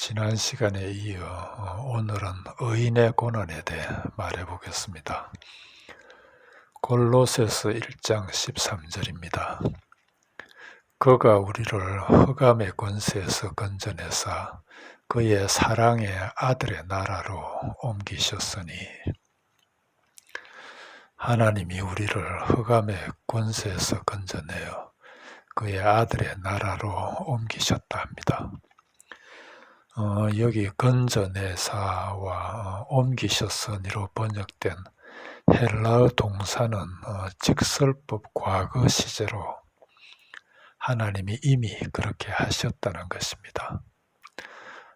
지난 시간에 이어 오늘은 의인의 고난에 대해 말해 보겠습니다. 골로새서 1장 13절입니다. 그가 우리를 흑암의 권세에서 건져내사 그의 사랑의 아들의 나라로 옮기셨으니, 하나님이 우리를 흑암의 권세에서 건져내어 그의 아들의 나라로 옮기셨다 합니다. 여기 건져내사와 옮기셨으니로 번역된 헬라어 동사는 직설법 과거 시제로 하나님이 이미 그렇게 하셨다는 것입니다.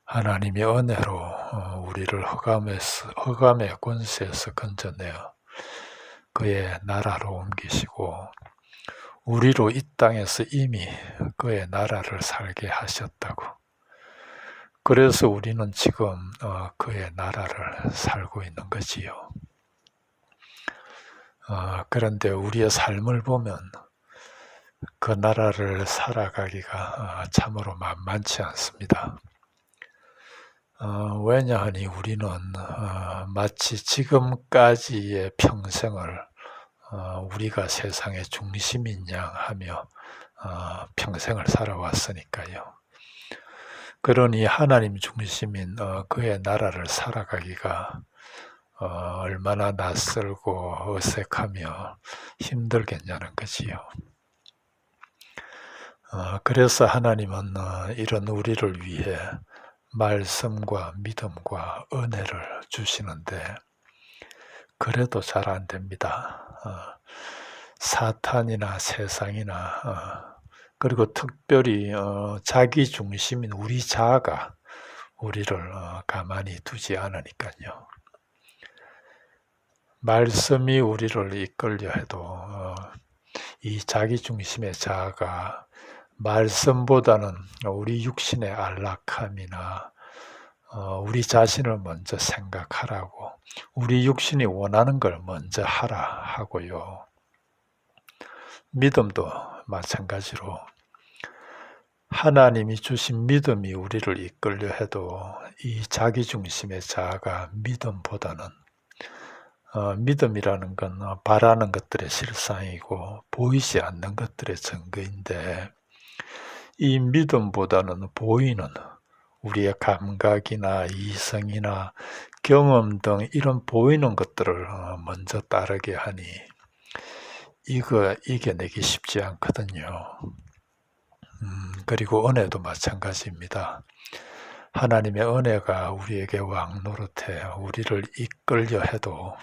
하나님이 은혜로 우리를 흑암의 권세에서 건져내어 그의 나라로 옮기시고 우리로 이 땅에서 이미 그의 나라를 살게 하셨다고. 그래서 우리는 지금 그의 나라를 살고 있는 거지요. 그런데 우리의 삶을 보면 그 나라를 살아가기가 참으로 만만치 않습니다. 왜냐하니 우리는 마치 지금까지의 평생을 우리가 세상의 중심인 양 하며 평생을 살아왔으니까요. 그러니 하나님 중심인 그의 나라를 살아가기가 얼마나 낯설고 어색하며 힘들겠냐는 거지요. 그래서 하나님은 이런 우리를 위해 말씀과 믿음과 은혜를 주시는데, 그래도 잘 안 됩니다. 사탄이나 세상이나 그리고 특별히 자기 중심인 우리 자아가 우리를 가만히 두지 않으니까요. 말씀이 우리를 이끌려 해도 이 자기 중심의 자아가 말씀보다는 우리 육신의 안락함이나 우리 자신을 먼저 생각하라고, 우리 육신이 원하는 걸 먼저 하라 하고요. 믿음도 마찬가지로 하나님이 주신 믿음이 우리를 이끌려 해도 이 자기중심의 자아가 믿음보다는, 믿음이라는 건 바라는 것들의 실상이고 보이지 않는 것들의 증거인데, 이 믿음보다는 보이는 우리의 감각이나 이성이나 경험 등 이런 보이는 것들을 먼저 따르게 하니 이거 이겨내기 쉽지 않거든요. 그리고 은혜도 마찬가지입니다. 하나님의 은혜가 우리에게 왕노릇해 우리를 이끌려 해도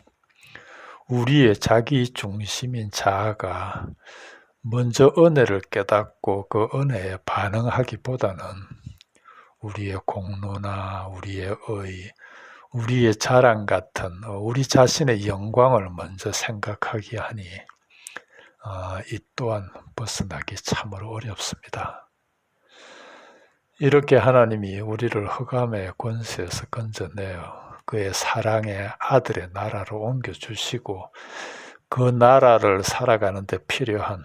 우리의 자기 중심인 자아가 먼저 은혜를 깨닫고 그 은혜에 반응하기보다는 우리의 공로나 우리의 의, 우리의 자랑 같은 우리 자신의 영광을 먼저 생각하게 하니 이 또한 벗어나기 참으로 어렵습니다. 이렇게 하나님이 우리를 흑암의 권세에서 건져내어 그의 사랑의 아들의 나라로 옮겨주시고 그 나라를 살아가는 데 필요한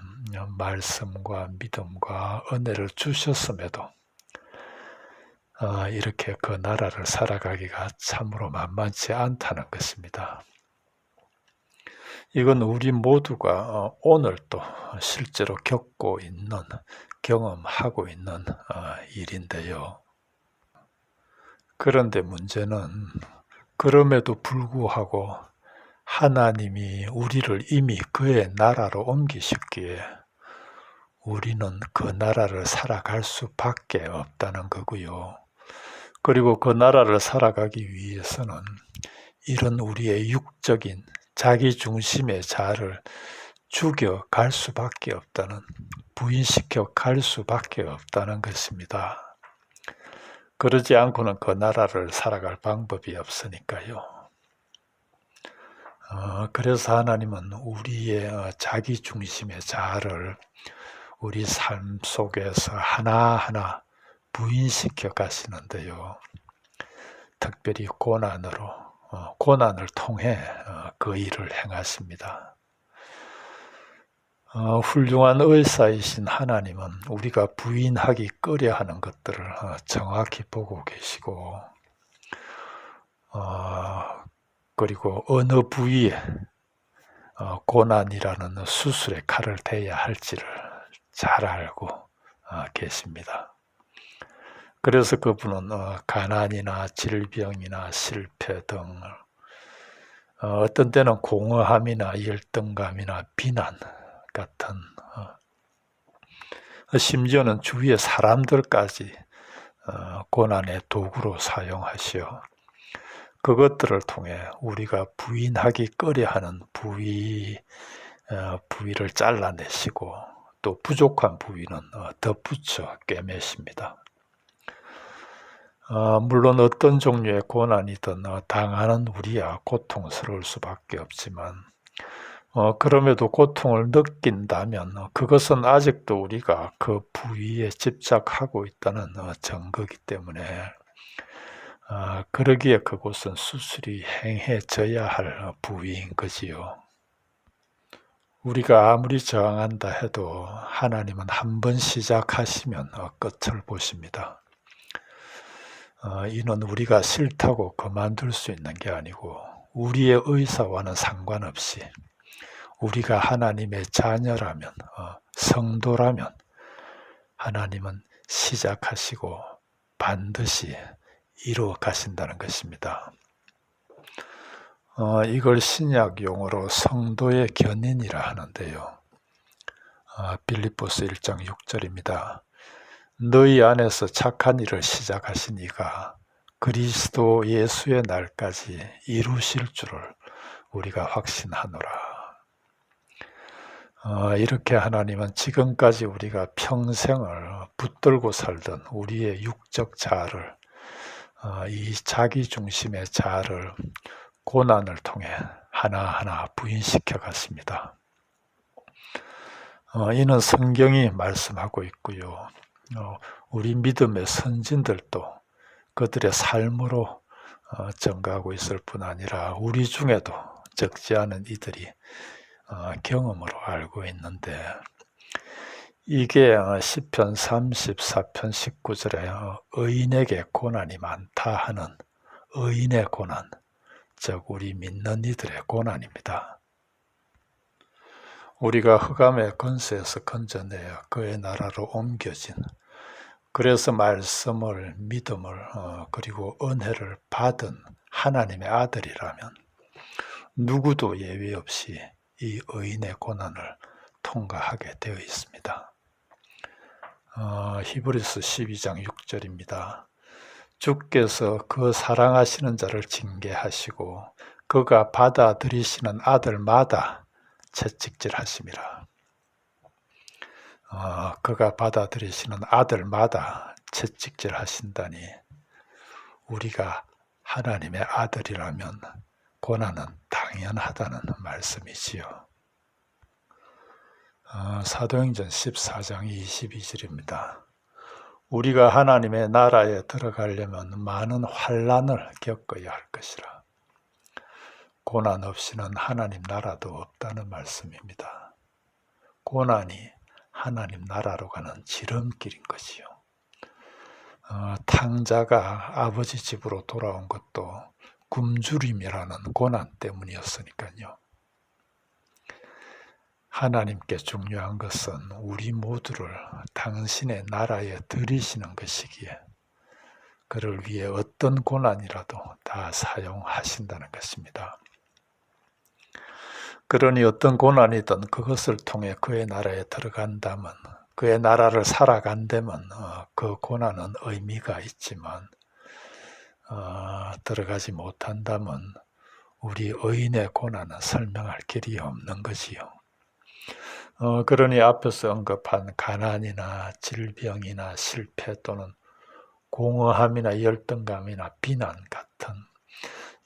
말씀과 믿음과 은혜를 주셨음에도 이렇게 그 나라를 살아가기가 참으로 만만치 않다는 것입니다. 이건 우리 모두가 오늘 또 실제로 겪고 있는, 경험하고 있는 일인데요. 그런데 문제는 그럼에도 불구하고 하나님이 우리를 이미 그의 나라로 옮기셨기에 우리는 그 나라를 살아갈 수밖에 없다는 거고요. 그리고 그 나라를 살아가기 위해서는 이런 우리의 육적인 자기 중심의 자아를 죽여갈 수밖에 없다는, 부인시켜 갈 수밖에 없다는 것입니다. 그러지 않고는 그 나라를 살아갈 방법이 없으니까요. 그래서 하나님은 우리의 자기 중심의 자아를 우리 삶 속에서 하나하나 부인시켜 가시는데요. 특별히 고난을 통해 그 일을 행하십니다. 훌륭한 의사이신 하나님은 우리가 부인하기 꺼려하는 것들을 정확히 보고 계시고, 그리고 어느 부위에 고난이라는 수술의 칼을 대야 할지를 잘 알고 계십니다. 그래서 그분은 가난이나 질병이나 실패 등 어떤 때는 공허함이나 열등감이나 비난 같은 심지어는 주위의 사람들까지 고난의 도구로 사용하시어 그것들을 통해 우리가 부인하기 꺼려하는 부위를 잘라내시고 또 부족한 부위는 덧붙여 꿰매십니다. 물론 어떤 종류의 고난이든 당하는 우리야 고통스러울 수밖에 없지만 그럼에도 고통을 느낀다면 그것은 아직도 우리가 그 부위에 집착하고 있다는 증거이기 때문에 그러기에 그곳은 수술이 행해져야 할 부위인 거지요. 우리가 아무리 저항한다 해도 하나님은 한 번 시작하시면 끝을 보십니다. 이는 우리가 싫다고 그만둘 수 있는 게 아니고 우리의 의사와는 상관없이 우리가 하나님의 자녀라면, 성도라면 하나님은 시작하시고 반드시 이루어 가신다는 것입니다. 이걸 신약 용어로 성도의 견인이라 하는데요. 빌립보서 1장 6절입니다. 너희 안에서 착한 일을 시작하신 이가 그리스도 예수의 날까지 이루실 줄을 우리가 확신하노라. 이렇게 하나님은 지금까지 우리가 평생을 붙들고 살던 우리의 육적 자아를, 이 자기 중심의 자아를 고난을 통해 하나하나 부인시켜 갔습니다. 이는 성경이 말씀하고 있고요. 우리 믿음의 선진들도 그들의 삶으로 증거하고 있을 뿐 아니라 우리 중에도 적지 않은 이들이 경험으로 알고 있는데 이게 시편 34편 19절에 의인에게 고난이 많다 하는 의인의 고난, 즉 우리 믿는 이들의 고난입니다. 우리가 흑암의 권세에서 건져내어 그의 나라로 옮겨진, 그래서 말씀을, 믿음을 그리고 은혜를 받은 하나님의 아들이라면 누구도 예외 없이 이 의인의 고난을 통과하게 되어 있습니다. 히브리서 12장 6절입니다. 주께서 그 사랑하시는 자를 징계하시고 그가 받아들이시는 아들마다 채찍질하심이라. 그가 받아들이시는 아들마다 채찍질하신다니 우리가 하나님의 아들이라면 고난은 당연하다는 말씀이지요. 사도행전 14장 22절입니다. 우리가 하나님의 나라에 들어가려면 많은 환난을 겪어야 할 것이라. 고난 없이는 하나님 나라도 없다는 말씀입니다. 고난이 하나님 나라로 가는 지름길인 것이요. 탕자가 아버지 집으로 돌아온 것도 굶주림이라는 고난 때문이었으니까요. 하나님께 중요한 것은 우리 모두를 당신의 나라에 들이시는 것이기에 그를 위해 어떤 고난이라도 다 사용하신다는 것입니다. 그러니 어떤 고난이든 그것을 통해 그의 나라에 들어간다면, 그의 나라를 살아간다면 그 고난은 의미가 있지만 들어가지 못한다면 우리 의인의 고난은 설명할 길이 없는 것이요. 그러니 앞에서 언급한 가난이나 질병이나 실패 또는 공허함이나 열등감이나 비난 같은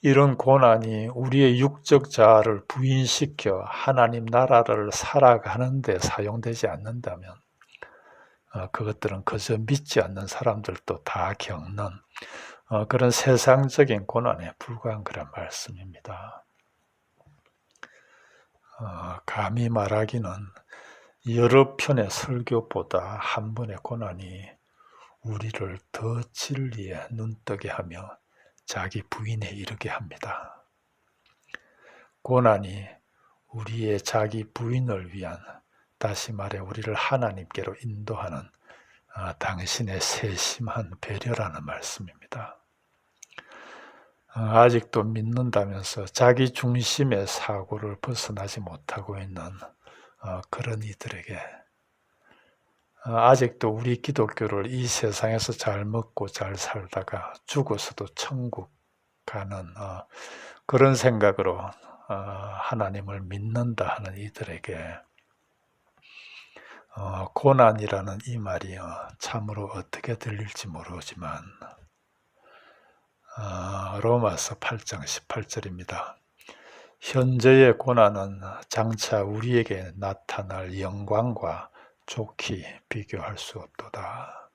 이런 고난이 우리의 육적 자아를 부인시켜 하나님 나라를 살아가는 데 사용되지 않는다면 그것들은 그저 믿지 않는 사람들도 다 겪는 그런 세상적인 고난에 불과한 그런 말씀입니다. 감히 말하기는 여러 편의 설교보다 한 번의 고난이 우리를 더 진리에 눈뜨게 하며 자기 부인에 이르게 합니다. 고난이 우리의 자기 부인을 위한, 다시 말해 우리를 하나님께로 인도하는 당신의 세심한 배려라는 말씀입니다. 아직도 믿는다면서 자기 중심의 사고를 벗어나지 못하고 있는 그런 이들에게, 아직도 우리 기독교를 이 세상에서 잘 먹고 잘 살다가 죽어서도 천국 가는 그런 생각으로 하나님을 믿는다 하는 이들에게 고난이라는 이 말이 참으로 어떻게 들릴지 모르지만 로마서 8장 18절입니다. 현재의 고난은 장차 우리에게 나타날 영광과 좋게 비교할 수 없도다.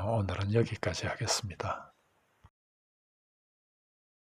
오늘은 여기까지 하겠습니다.